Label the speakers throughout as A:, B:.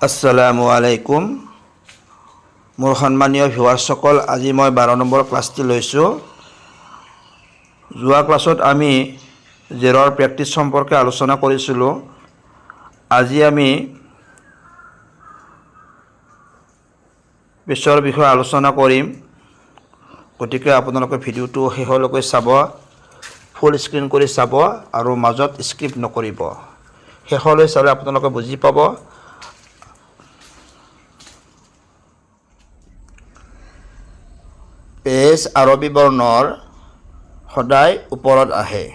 A: আসসালামু আলাইকুম মোৰ সন্মানীয় ভিউৱাৰসকল আজি মই 12 নম্বৰ ক্লাছটি লৈছোঁ যোৱা ক্লাছত আমি জেৰৰ প্ৰেক্টিছ সম্পৰ্কে আলোচনা কৰিছিলোঁ আজি আমি পেছৰ বিষয়ে আলোচনা কৰিম গতিকে আপোনালোকে ভিডিওটো শেষলৈকে চাব ফুল স্ক্ৰিন কৰি চাব আৰু মাজত স্কিপ নকৰিব শেষলৈ চালে আপোনালোকে বুজি পাব পেজ আৰবী বৰ্ণৰ সদায় ওপৰত আহে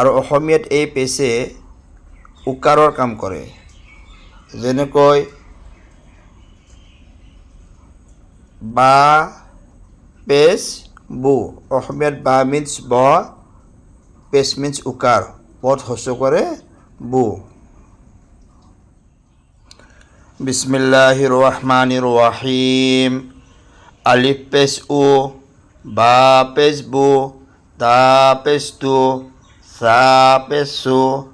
A: আৰু অসমীয়াত এই পেজে উকাৰৰ কাম কৰে যেনেকৈ বা পেজ বু অসমীয়াত বা মিন্স ব পেজ মিন্স উকাৰ পদ হস্ৰ কৰে বু বিসমিল্লাহিৰ ৰহমানিৰ Rahim Alif pes u, ba pes bu, ta pes tu, sa pes su,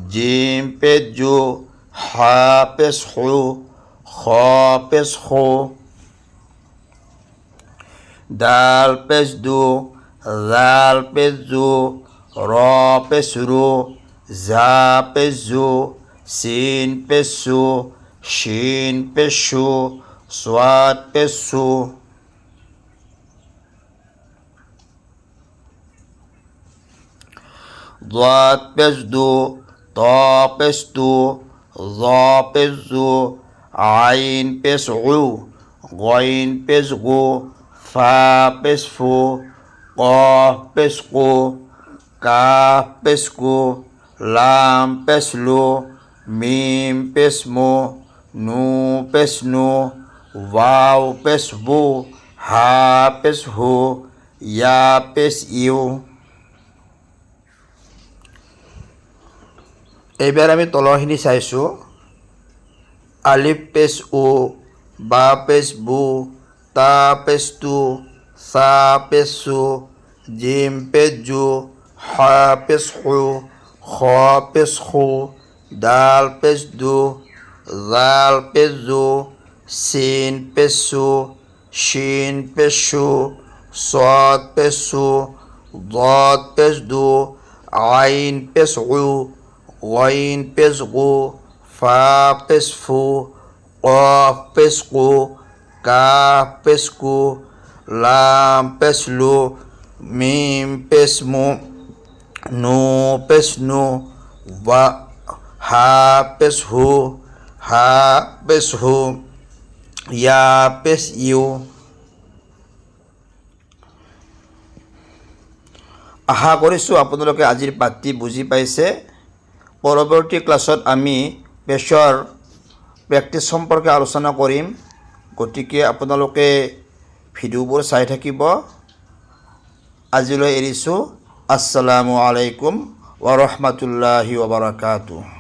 A: jim pes ju, ha pes hu, kha pes hu, dal pes du, zal pes ju, ra pes ru, za pes ju, sin pes su, shin pes shu, swat pes su. ضاد پس دو طا پس دو ظا پس دو عین پس عو غین پس غو فا پس فو قاف پس قو کاف پس کو لام پس لو میم پس مو نو پس نو واو پس بو হা পেশ হু ইয়া পেশ U এইবাৰ আমি তলৰখিনি চাইছোঁ আলিফ page উ বা page বু তা পেজ তু সা পেজ সু জিম পেজ জু হা পেজ হু খ পেজ হু দাল পেজ দু জাল পেজ জু সিন পেজ সু শিন পেজ সু সদ পেজ সু ضاد পেজ দু আইন পেজ উ غين پس غو فا پس فو قاف پس قو کاف پس کو لام پس لو میم پس مو نو پس نو وا হা پس হু হা پس হু ইয়া پس ইউ আশা কৰিছোঁ আপোনালোকে আজিৰ পাঠটি বুজি পাইছে পৰৱৰ্তী ক্লাছত আমি পেছৰ প্ৰেক্টিছ সম্পৰ্কে আলোচনা কৰিম গতিকে আপোনালোকে ভিডিঅ'বোৰ চাই থাকিব আজিলৈ এৰিছোঁ আসসালামু আলাইকুম ওয়া ৰাহমাতুল্লাহি ওয়া বাৰাকাতুহু